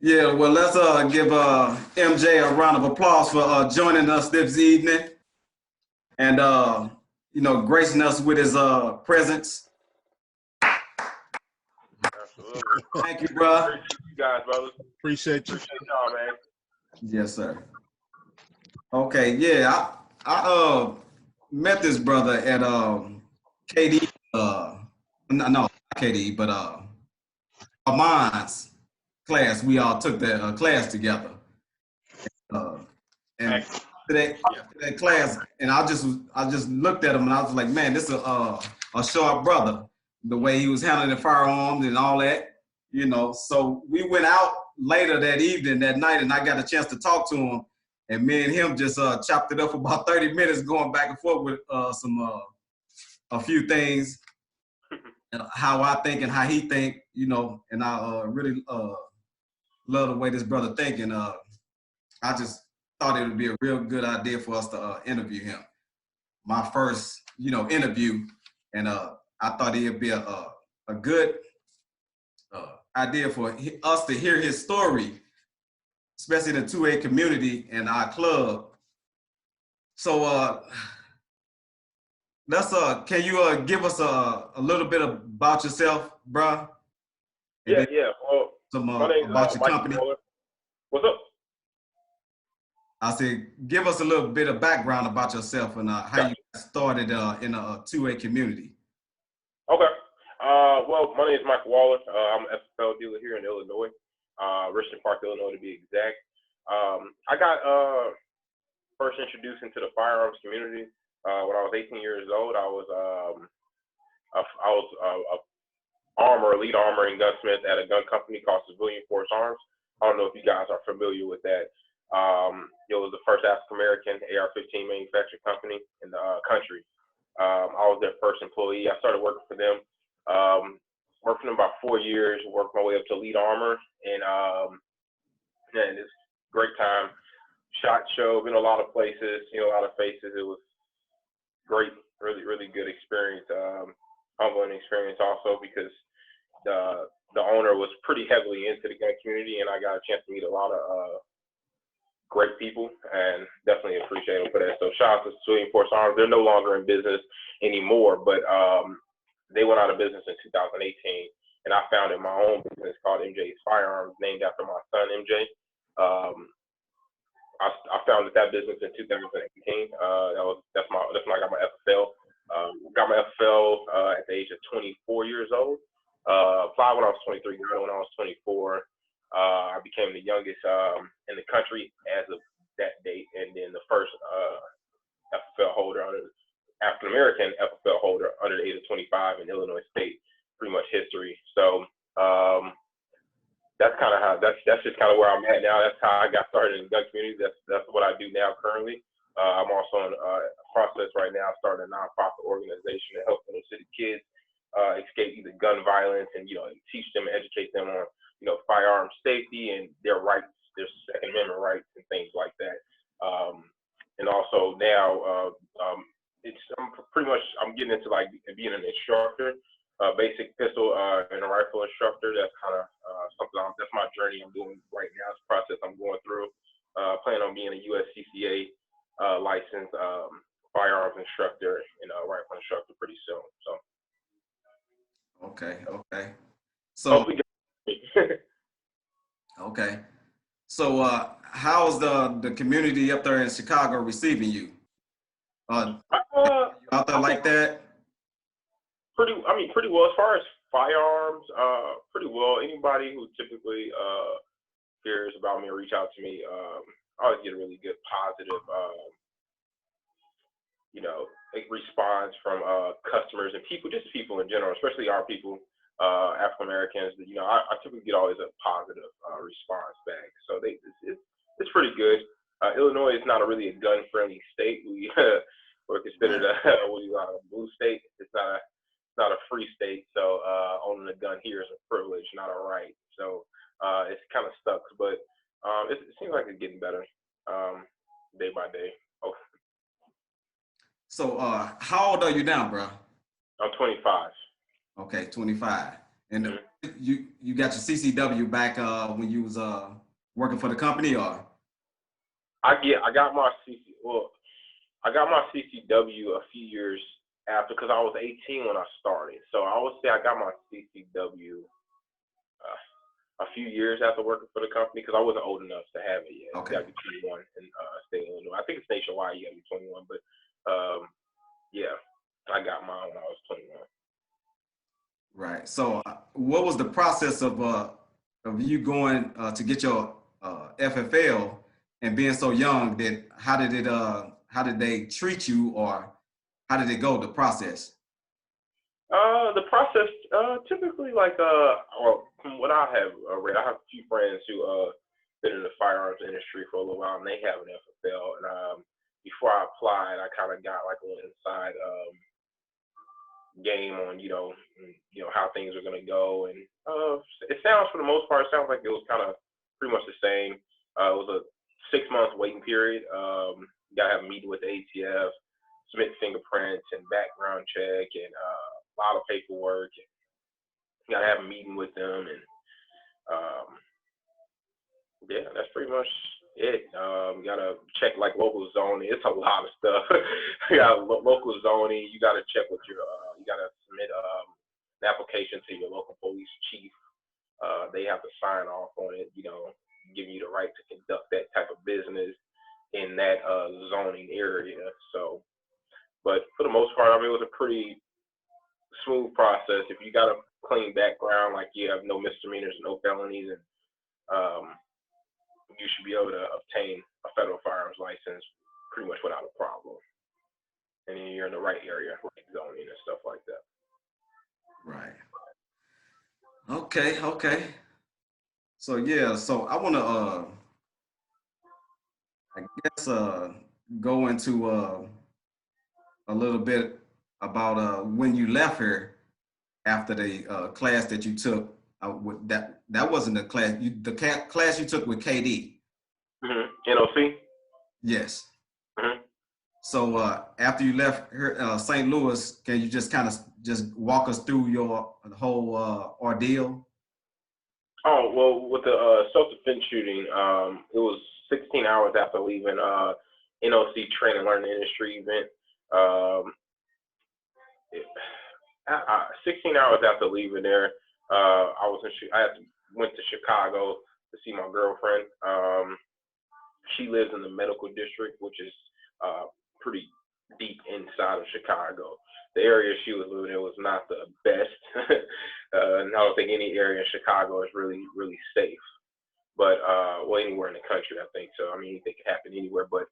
Yeah, well, let's give MJ a round of applause for joining us this evening and gracing us with his presence. Absolutely. Thank you, bro. Appreciate you guys, brothers. Appreciate you. Appreciate y'all, man. Yes, sir. Okay, yeah, I met this brother at KD. No, not KD, but Armand's class. We all took that class together. And to that class, and I just looked at him and I was like, man, this is a sharp brother. The way he was handling the firearms and all that, So we went out later that evening, that night, and I got a chance to talk to him. And me and him just chopped it up for about 30 minutes, going back and forth with a few things, and how I think and how he think, And I really love the way this brother think, and I just thought it would be a real good idea for us to interview him. My first, interview, and I thought it'd be a good idea for us to hear his story, especially the 2A community and our club. So let's can you give us a little bit about yourself, bro? Yeah. Well, some my name's about your Mike company. Waller. What's up? I said, give us a little bit of background about yourself and how you started in a 2A community. Okay. Well, my name is Mike Waller. I'm an FFL dealer here in Illinois, Richmond Park, Illinois, to be exact. I got first introduced into the firearms community when I was 18 years old. I was a lead armor and gunsmith at a gun company called Civilian Force Arms. I don't know if you guys are familiar with that. It was the first African-American AR-15 manufacturing company in the country. I was their first employee. I started working for them. Worked for them about 4 years, worked my way up to lead armor, and it's great time. SHOT Show, been a lot of places, a lot of faces. It was great, really, really good experience. Humbling experience also because the owner was pretty heavily into the gun community, and I got a chance to meet a lot of great people, and definitely appreciate them for that. So shout out to Civilian Force Arms. They're no longer in business anymore, but they went out of business in 2018, and I founded my own business called MJ's Firearms, named after my son MJ. I founded that business in 2018. That's when I got my FFL. Got my FFL at the age of 24 years old. Applied when I was 23, got when I was 24. I became the youngest in the country as of that date, and then the first FFL holder, African American FFL holder under the age of 25 in Illinois State. Pretty much history. So that's kind of how that's just kind of where I'm at now. That's how I got started in the gun community. That's what I do now currently. I'm also in a process right now starting a nonprofit organization to help inner city kids escape either gun violence and teach them and educate them on firearm safety and their rights, their Second Amendment rights and things like that. And also now I'm getting into like being an instructor, basic pistol and a rifle instructor. That's kind of something that's my journey I'm doing right now. It's a process I'm going through. Planning on being a USCCA licensed firearms instructor and rifle instructor pretty soon. So. Okay. So. Okay. So how's the community up there in Chicago receiving you? You out there like that? Pretty well. As far as firearms, pretty well. Anybody who typically hears about me or reach out to me, I always get a really good positive, response from customers and people, just people in general, especially our people, African Americans. I typically get always a positive response back. So it's pretty good. Illinois is not really a gun-friendly state. We're considered a blue state. It's not a free state. So owning a gun here is a privilege, not a right. So it's kind of sucks, but it seems like it's getting better day by day. Oh. So how old are you now, bro? I'm 25. Okay, 25. And you got your CCW back when you was working for the company, or? I got my I got my CCW a few years after, because I was 18 when I started. So I would say I got my CCW a few years after working for the company, because I wasn't old enough to have it yet. Okay. You got to be 21 in state of Illinois. I think it's nationwide. You got to be 21, but yeah, I got mine when I was 21. Right. So, what was the process of you going to get your FFL and being so young? How did they treat you, or how did it go? The process. The process, typically, like, well, from what I have read, I have a few friends who been in the firearms industry for a little while, and they have an FFL. And before I applied, I kind of got like a little inside game on, how things are gonna go. And it sounds, for the most part, it sounds like it was kind of pretty much the same. It was a 6-month waiting period. You gotta have a meeting with the ATF, submit fingerprints and background check, and a lot of paperwork. And you gotta have a meeting with them, and yeah, that's pretty much it. You gotta check like local zoning. It's a lot of stuff. You got local zoning. You gotta check with your. You gotta submit an application to your local police chief. They have to sign off on it. Giving you the right to conduct that type of business in that zoning area. So, but for the most part, I mean, it was a pretty smooth process. If you got a clean background, like you have no misdemeanors, no felonies, and you should be able to obtain a federal firearms license pretty much without a problem. And then you're in the right area, like zoning and stuff like that. Right. Okay. So yeah, so I want to I guess go into a little bit about when you left here after the class that you took. That wasn't the class. Class you took with KD. Mm-hmm. NOC. Yes. Mm-hmm. So after you left here, St. Louis, can you just kind of just walk us through your whole ordeal? Oh, well, with the self-defense shooting, it was 16 hours after leaving NOC Training and Learning Industry event. 16 hours after leaving there, I went to Chicago to see my girlfriend. She lives in the medical district, which is pretty deep inside of Chicago. The area she was living in was not the best. And I don't think any area in Chicago is really, really safe. But, well, anywhere in the country, I think so. I mean, anything can happen anywhere, but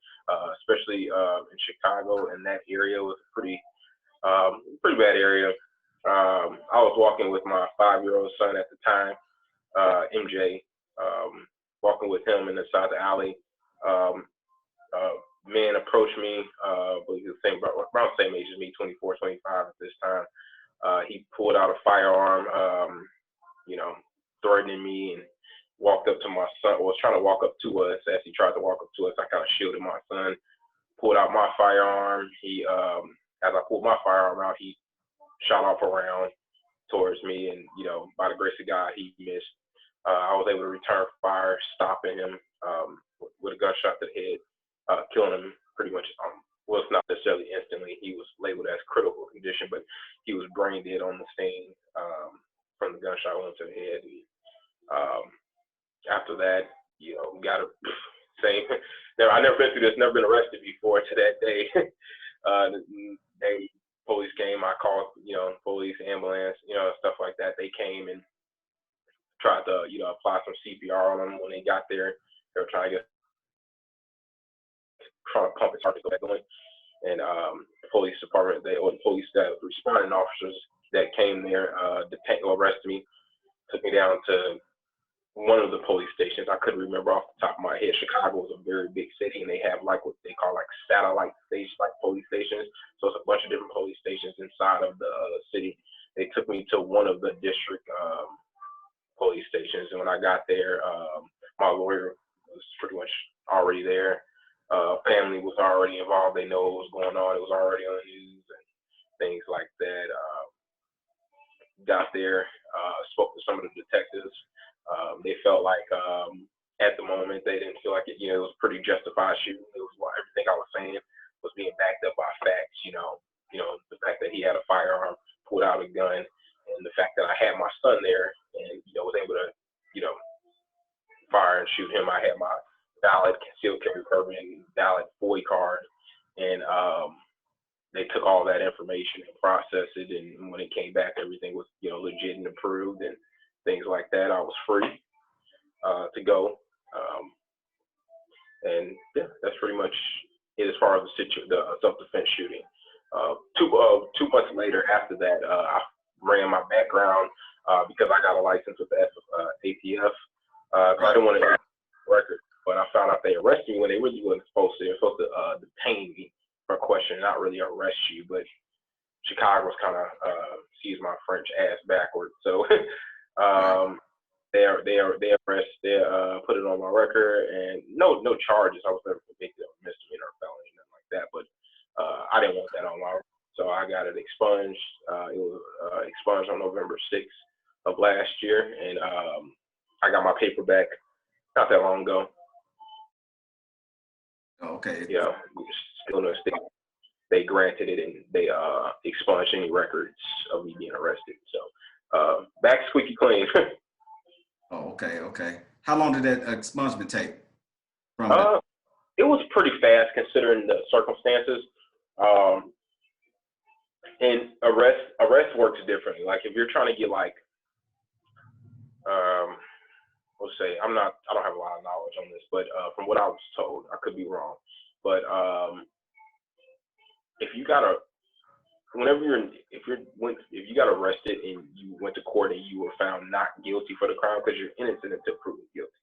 especially in Chicago, and that area was a pretty bad area. I was walking with my 5-year-old son at the time, MJ, walking with him in the side of the alley. Man approached me, but he was around the same age as me, 24, 25 at this time. He pulled out a firearm, threatening me, and walked up to my son, was trying to walk up to us. As he tried to walk up to us, I kind of shielded my son, pulled out my firearm. As I pulled my firearm out, he shot off a round towards me, and by the grace of God, he missed. I was able to return fire, stopping him with a gunshot to the head, killing him pretty much. Well, it's not necessarily instantly. He was labeled as critical condition, but he was brain dead on the scene from the gunshot wound to the head. After that, got to same. I never been through this. Never been arrested before. To that day, police came. I called, police, ambulance, stuff like that. They came and tried to, apply some CPR on them. When they got there, they were trying to pump his heart to go back going. And the police department, the police responding officers that came there, arrested me, took me down to one of the police stations. I couldn't remember off the top of my head. Chicago is a very big city, and they have like what they call like satellite stations, like police stations. So it's a bunch of different police stations inside of the city. They took me to one of the district police stations, and when I got there, my lawyer was pretty much already there. Family was already involved. They know what was going on. It was already on the news and things like that. Got there, spoke to some of the detectives. They felt like at the moment they didn't feel like it, it was pretty justified shooting. It was everything I was saying was being backed up by facts. The fact that he had a firearm, pulled out a gun, and the fact that I had my son there and was able to fire and shoot him. I had my valid concealed carry permit, valid FOI card, and they took all that information and processed it. And when it came back, everything was legit and approved and things like that. I was free to go, and yeah, that's pretty much it as far as the self-defense shooting. 2 months later, after that, I ran my background because I got a license with the ATF. I didn't want to have a record, but I found out they arrested me when they really wasn't supposed to. They were supposed to detain me for a question, not really arrest you. But Chicago's kind of, excuse my French, ass backwards. So they put it on my record, and no charges. I was never convicted of misdemeanor or felony, nothing like that. But I didn't want that on my record, so I got it expunged. It was expunged on November 6th of last year, and I got my paper back not that long ago. Okay. Yeah, still no state. They granted it and they expunged any records of me being arrested. So back squeaky clean. Oh, okay. How long did that expungement take? It was pretty fast considering the circumstances. And arrest works differently. Like if you're trying to get like let's say I don't have a lot of knowledge on this, but from what I was told, I could be wrong, but if you got arrested and you went to court and you were found not guilty for the crime because you're innocent until proven guilty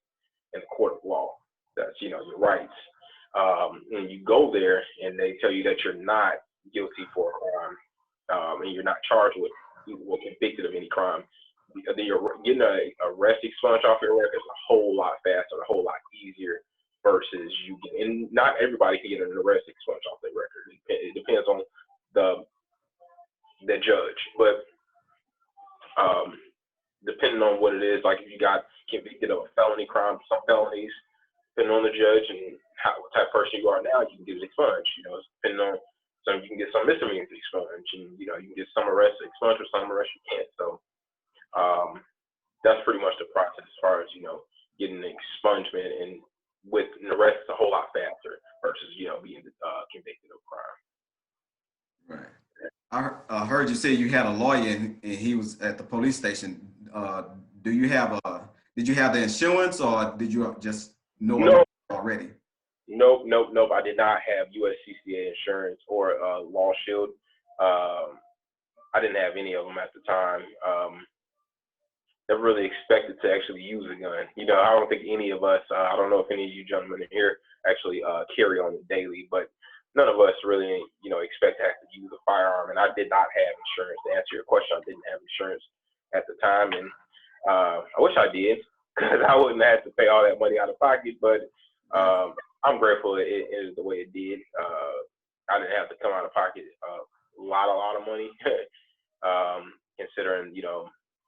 in the court of law, that's your rights. And you go there and they tell you that you're not guilty for a crime, and you're not charged with convicted of any crime. Then you're getting an arrest expunged off your record is a whole lot faster, a whole lot easier versus and not everybody can get an arrest expunged off their record. It depends on the judge, but depending on what it is, like if you got convicted of a felony crime, some felonies, depending on the judge and what type of person you are now, you can get it expunged. Depending on you can get some misdemeanors expunged, and you can get some arrests expunged or some arrests you can't. So that's pretty much the process as far as getting an expungement, and with an arrest it's a whole lot faster versus being convicted of crime. Right. I heard you say you had a lawyer and he was at the police station. Did you have the insurance, or did you just know already? Nope. I did not have USCCA insurance or Law Shield. I didn't have any of them at the time. Never really expected to actually use a gun. I don't think any of us, I don't know if any of you gentlemen in here actually carry on it daily, but none of us really, expect to have to use a firearm. And I did not have insurance. To answer your question, I didn't have insurance at the time. And I wish I did, because I wouldn't have to pay all that money out of pocket, but I'm grateful it is the way it did. I didn't have to come out of pocket a lot of money, considering,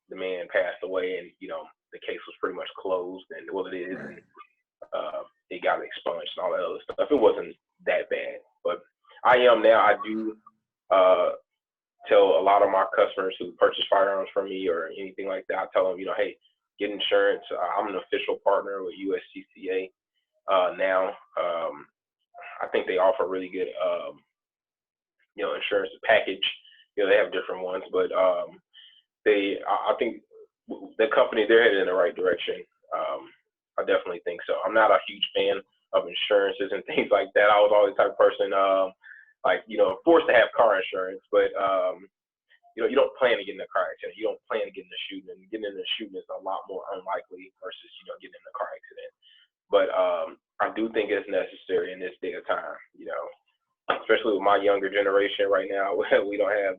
the man passed away and, the case was pretty much closed, and it is, and it got expunged and all that other stuff. It wasn't that bad, but I do tell a lot of my customers who purchase firearms from me or anything like that, I tell them, hey, get insurance. I'm an official partner with USCCA now. I think they offer really good, insurance package. They have different ones, but I think the company, they're headed in the right direction. I definitely think so. I'm not a huge fan of insurances and things like that. I was always the type of person, forced to have car insurance, but you don't plan to get in a car accident. You don't plan to get in a shooting. And getting in a shooting is a lot more unlikely versus getting in a car accident. But I do think it's necessary in this day of time. Especially with my younger generation right now, we don't have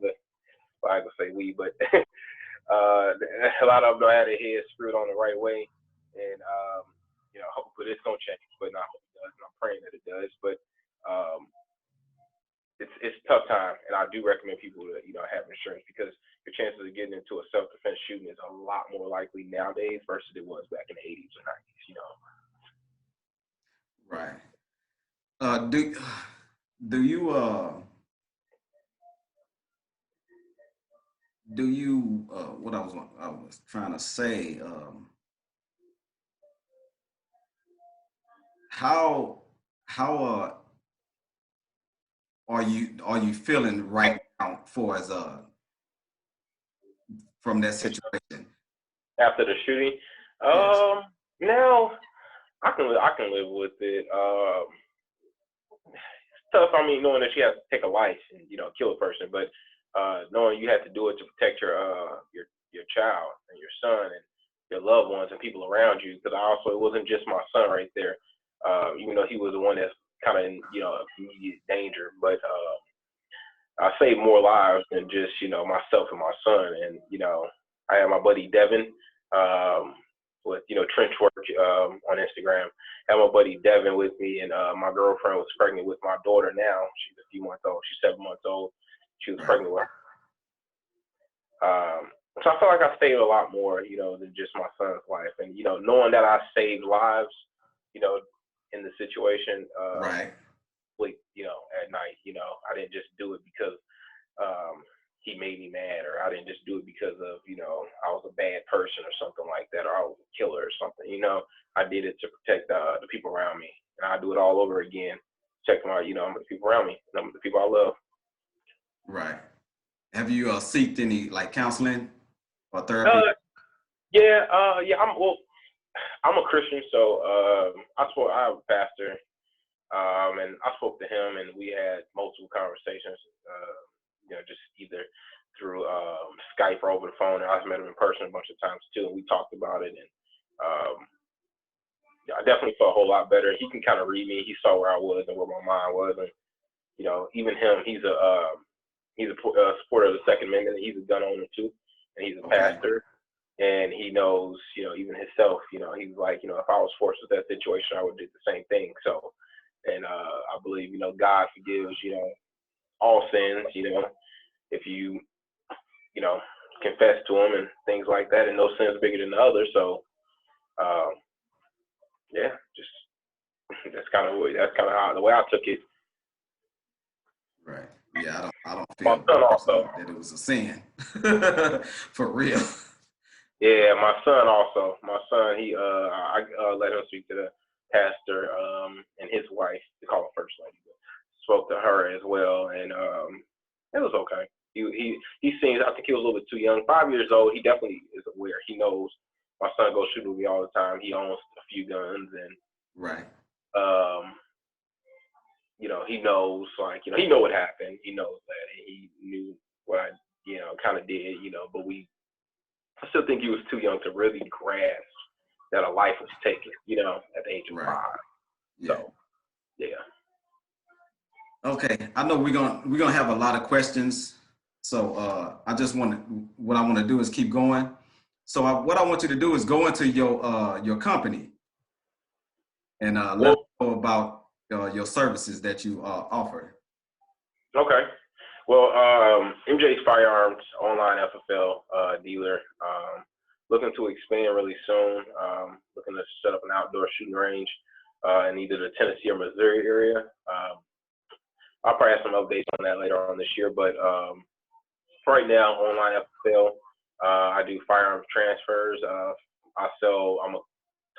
I can say we, but a lot of them don't have their heads screwed on the right way, and hopefully it's gonna change. But I hope it does, and I'm praying that it does. But it's a tough time, and I do recommend people to have insurance, because your chances of getting into a self-defense shooting is a lot more likely nowadays versus it was back in the 80s or 90s, you know. Right. Do you what I was trying to say, how are you feeling right now for as from that situation? After the shooting, Yes. now I can live with it. It's tough. I mean, knowing that you have to take a life and, you know, kill a person, but knowing you have to do it to protect your child and your son and your loved ones and people around you. Because it wasn't just my son right there. Even though he was the one that's kind of in, you know, immediate danger, but I saved more lives than just, you know, myself and my son. And, you know, I had my buddy Devin with, you know, trench work on Instagram. I had my buddy Devin with me, and my girlfriend was pregnant with my daughter now. She's a few months old. She's 7 months old. She was pregnant with her. So I feel like I saved a lot more, you know, than just my son's life. And, you know, knowing that I saved lives, you know, in the situation, Right. you know, at night, you know, I didn't just do it because he made me mad, or I didn't just do it because of, you know, I was a bad person or something like that, or I was a killer or something. You know, I did it to protect the people around me, and I do it all over again. Check my, you know, the people around me, the people I love. Right. Have you sought any like counseling or therapy? Yeah. I'm a Christian, so I have a pastor, and I spoke to him, and we had multiple conversations. You know, just either through Skype or over the phone. And I've met him in person a bunch of times too, and we talked about it. And yeah, I definitely felt a whole lot better. He can kind of read me. He saw where I was and where my mind was, and you know, even him, he's a supporter of the Second Amendment. He's a gun owner too, and he's a pastor. And he knows, you know, even himself, you know, he's like, you know, if I was forced with that situation, I would do the same thing. So, and I believe, you know, God forgives, you know, all sins, you know, if you, you know, confess to him and things like that, and no sin's bigger than the other. So, yeah, just that's kind of how the way I took it. Right. Yeah, I don't feel that it was a sin. For real. Yeah, my son also. My son, I let him speak to the pastor and his wife. They call her First Lady. Spoke to her as well, and it was okay. He seems, I think he was a little bit too young. 5 years old. He definitely is aware. He knows my son goes shoot with me all the time. He owns a few guns, and right. You know, he knows, like, you know, he know what happened. He knows that, and he knew what I, you know, kind of did, you know. But I still think he was too young to really grasp that a life was taken, you know, at the age of 5. Yeah. So, yeah. Okay, I know we're gonna have a lot of questions, so what I want to do is keep going. So what I want you to do is go into your company and let us know about your services that you offer. Okay. Well, MJ's Firearms online FFL dealer. Looking to expand really soon. Looking to set up an outdoor shooting range in either the Tennessee or Missouri area. I'll probably have some updates on that later on this year, but right now, online FFL, I do firearms transfers. I'm a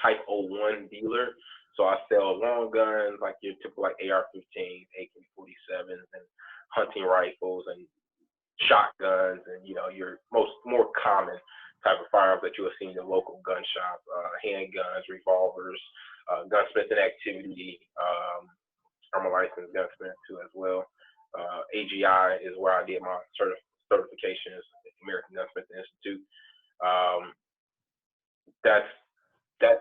Type 01 dealer, so I sell long guns like your typical like AR-15s, AK-47s, and hunting rifles and shotguns, and you know your more common type of firearms that you will see in your local gun shop, handguns, revolvers, gunsmithing activity. I'm a licensed gunsmith too as well. AGI is where I did my certification as American Gunsmith Institute. That's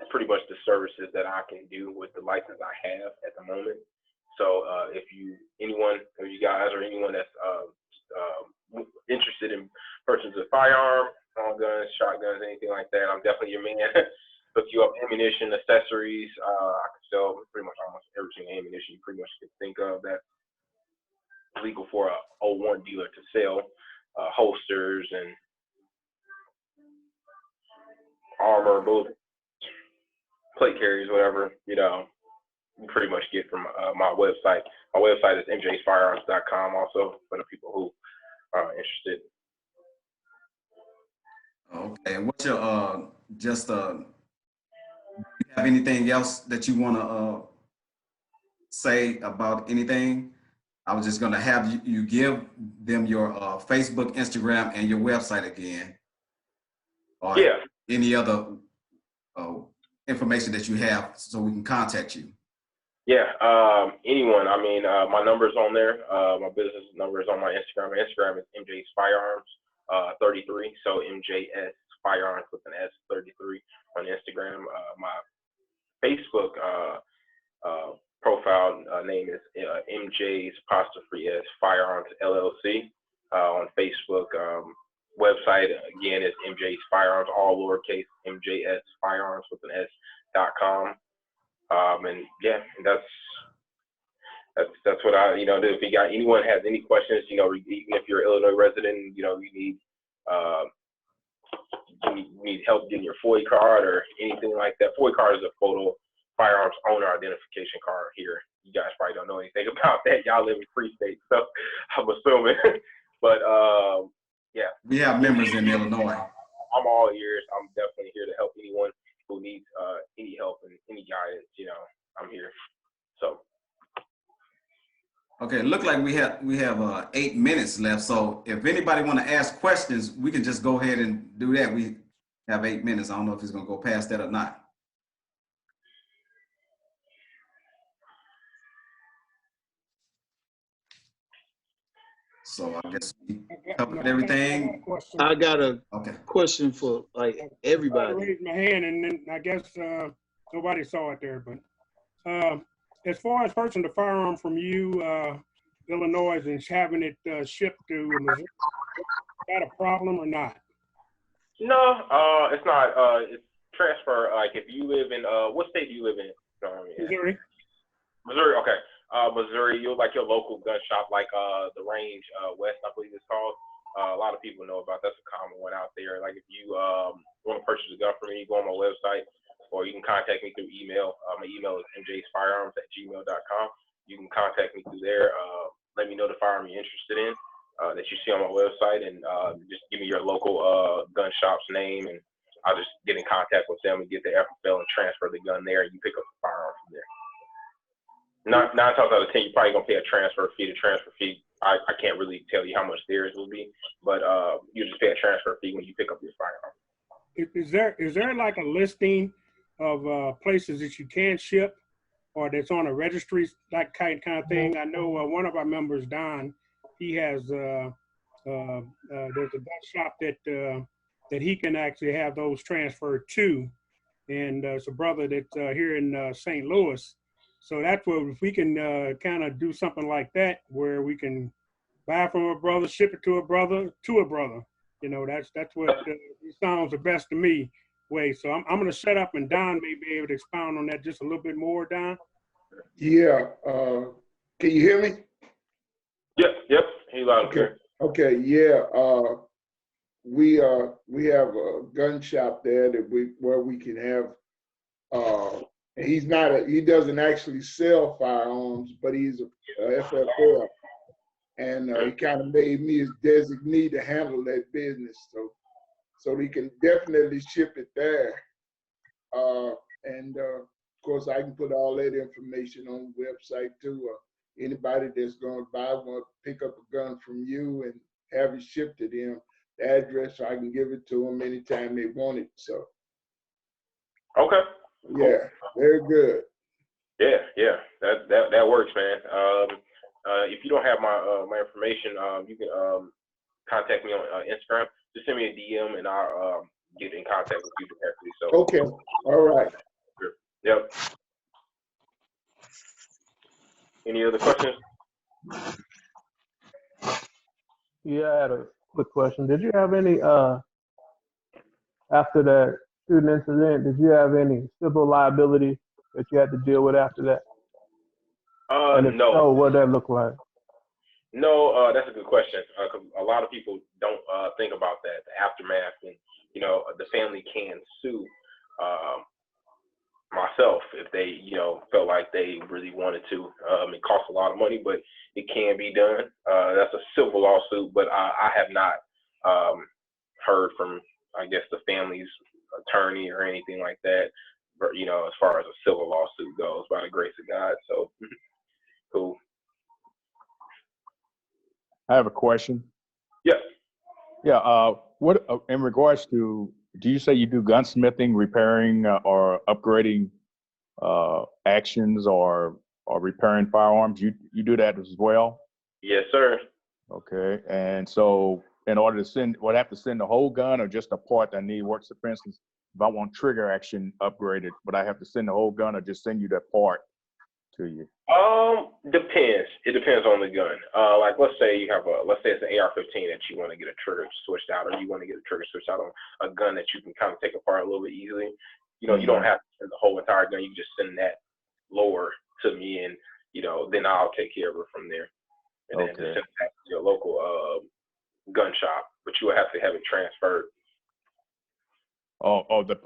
pretty much the services that I can do with the license I have at the moment. So if you guys or anyone that's interested in purchasing a firearm, long guns, shotguns, anything like that, I'm definitely your man. Hook you up ammunition, accessories. I can sell pretty much almost everything ammunition you pretty much can think of that's legal for a 01 dealer to sell. holsters and armor, bullets, plate carriers, whatever, you pretty much get from my website. My website is mjsfirearms.com also for the people who are interested. Okay, and what's your you have anything else that you want to say about anything? I was just going to have you give them your Facebook, Instagram, and your website again, or any other information that you have so we can contact you. Yeah, anyone. I mean, my number's on there. My business number is on my Instagram. My Instagram is MJ's Firearms 33. So MJS Firearms with an S 33 on Instagram. My Facebook profile name is MJ's apostrophe S Firearms LLC on Facebook. Website again is MJ's Firearms, all lowercase, MJS Firearms with an S.com. And yeah, that's what I do. If you got anyone has any questions, even if you're an Illinois resident, you need help getting your FOI card or anything like that. FOI card is a photo firearms owner identification card here. You guys probably don't know anything about that. Y'all live in free state, so I'm assuming. But yeah, we have members in Illinois. I'm all ears. I'm definitely here to help anyone who needs any help and any guidance. I'm here. So. Okay, look like we have 8 minutes left. So if anybody want to ask questions, we can just go ahead and do that. We have 8 minutes. I don't know if it's going to go past that or not. So I guess we covered everything. I got a question for everybody. I raised my hand and then I guess nobody saw it there. But as far as purchasing the firearm from you, Illinois, and having it shipped to Missouri, is that a problem or not? No, it's not. It's transfer. Like if you live in what state do you live in? Missouri. Missouri. Okay. Missouri, you're like your local gun shop, like the Range West, I believe it's called. A lot of people know about. That's a common one out there. Like if you want to purchase a gun from me, you go on my website, or you can contact me through email. My email is mjsfirearms@gmail.com. You can contact me through there. Let me know the firearm you're interested in that you see on my website, and just give me your local gun shop's name, and I'll just get in contact with them and get the FFL and transfer the gun there, and you pick up the firearm from there. 9 times out of 10, you're probably gonna pay a transfer fee. The transfer fee, I can't really tell you how much theirs will be, but you just pay a transfer fee when you pick up your firearm. Is there like a listing of places that you can ship, or that's on a registry, that kind of thing? I know one of our members, Don, he has there's a gun shop that he can actually have those transferred to, and it's a brother that's here in St. Louis. So that's where if we can kind of do something like that, where we can buy from a brother, ship it to a brother, that's what sounds the best to me way. So I'm going to shut up, and Don may be able to expound on that just a little bit more. Don? Yeah. Can you hear me? Yep. He's loud and clear. Okay. Yeah. We have a gun shop there where we can have. He doesn't actually sell firearms, but he's a FFL, and he kind of made me his designee to handle that business. So he can definitely ship it there. And of course, I can put all that information on the website too. Anybody that's going to buy one, pick up a gun from you and have it shipped to them, the address, so I can give it to them anytime they want it. So. Okay. Yeah, very good. Yeah, that works, man. If you don't have my information, you can contact me on Instagram. Just send me a DM, and I'll get in contact with you directly. So. Okay. All right. Sure. Yep. Any other questions? Yeah, I had a quick question. Did you have any after that student incident, did you have any civil liability that you had to deal with after that? And if no. so, what did that look like? No, that's a good question. 'Cause a lot of people don't think about that, the aftermath, and the family can sue myself if they felt like they really wanted to. It costs a lot of money, but it can be done. That's a civil lawsuit, but I have not heard from, I guess, the family's attorney or anything like that. But as far as a civil lawsuit goes, by the grace of God. So cool. I have a question. Yeah. Yeah. What in regards to? Do you say you do gunsmithing, repairing, or upgrading actions, or repairing firearms? You do that as well? Yes, sir. Okay. And so, in order to send, would I have to send the whole gun or just a part that need work? So, for instance, if I want trigger action upgraded, would I have to send the whole gun or just send you that part to you? Depends. It depends on the gun. Like let's say it's an AR-15 that you want to get a trigger switched out, or you want to get a trigger switched out on a gun that you can kind of take apart a little bit easily. You don't have to send the whole entire gun. You just send that lower to me, and then I'll take care of it from there. And then just send it back to your local gun shop, but you will have to have it transferred.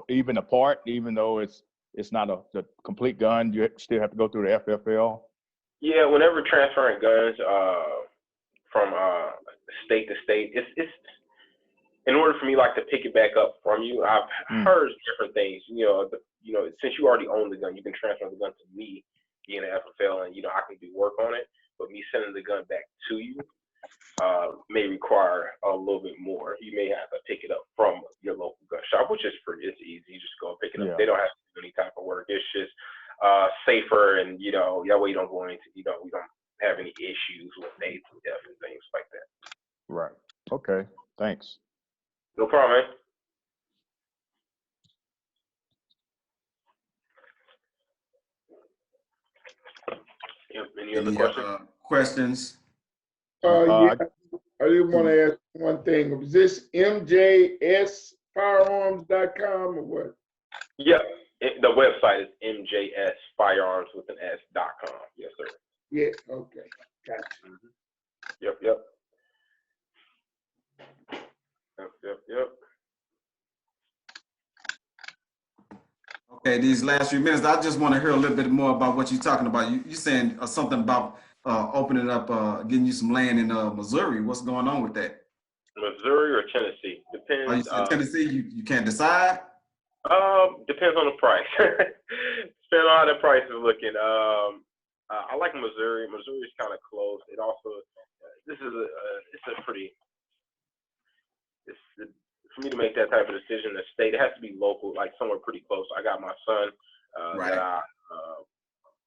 Even the part, even though it's not the complete gun, you still have to go through the FFL? Yeah, whenever transferring guns from state to state, it's in order for me to pick it back up from you. I've heard different things. Since you already own the gun, you can transfer the gun to me, being an FFL, and I can do work on it. But me sending the gun back to you may require a little bit more. You may have to pick it up from your local gun shop, which is it's easy. You just go and pick it up. Yeah. They don't have to do any type of work. It's just safer, and that way you don't go into we don't have any issues with AIDS and death and things like that. Right. Okay. Thanks. No problem, man. Yep. Any other questions? Yeah. I did want to ask one thing. Was this MJSfirearms.com or what? Yep. The website is mjsfirearms.com. Yes, sir. Yeah. Okay. Gotcha. Yep. Okay, these last few minutes, I just want to hear a little bit more about what you're talking about. You saying something about opening up, getting you some land in Missouri. What's going on with that? Missouri or Tennessee? Depends. Oh, you said Tennessee? You can't decide? Depends on the price. Depends on how the price is looking. I like Missouri. Missouri is kind of close. It also, for me to make that type of decision, the state, it has to be local, like somewhere pretty close. I got my son that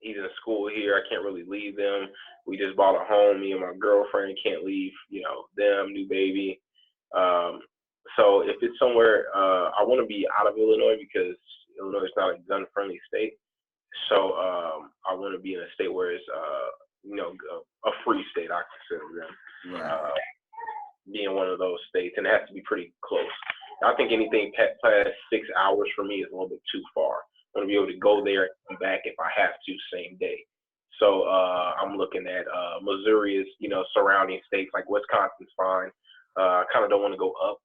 he's in school here. I can't really leave them. We just bought a home. Me and my girlfriend can't leave, them, new baby. So if it's somewhere, I want to be out of Illinois because Illinois is not a gun-friendly state. So I want to be in a state where it's, a free state, I consider them. Right. Being one of those states, and it has to be pretty close. I think anything past 6 hours for me is a little bit too far. I want to be able to go there and come back if I have to, same day. So I'm looking at Missouri is, surrounding states like Wisconsin's fine. I kind of don't want to go up.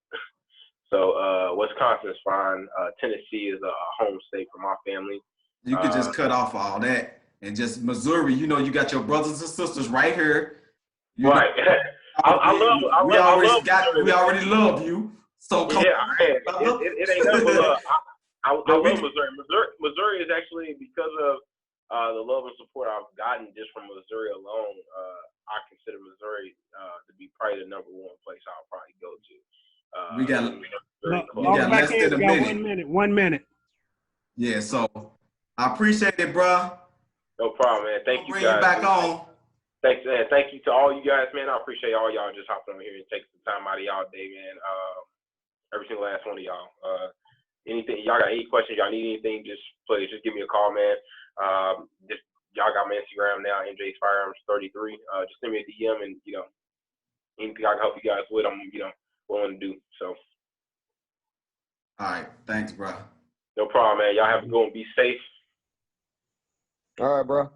So Wisconsin's fine. Tennessee is a home state for my family. You could just cut off all that and just Missouri. You got your brothers and sisters right here. Right. We already love you. So come on. It ain't nothing but love. I love Missouri. Missouri is actually, because of the love and support I've gotten just from Missouri alone, I consider Missouri to be probably the #1 place I'll probably go to. We got less than a minute. 1 minute. Yeah, so I appreciate it, bro. No problem, man. Thank you, guys. Bring it back on. Thanks, man. Thank you to all you guys, man. I appreciate all y'all just hopping on here and taking some time out of y'all day, man. Every single last one of y'all. Anything, y'all got any questions, y'all need anything, just please just give me a call, man. Just y'all got my Instagram now, MJSfirearms33. Just send me a DM, and anything I can help you guys with, I'm willing to do. So. All right, thanks, bro. No problem, man. Y'all have a good one. Be safe. All right, bro.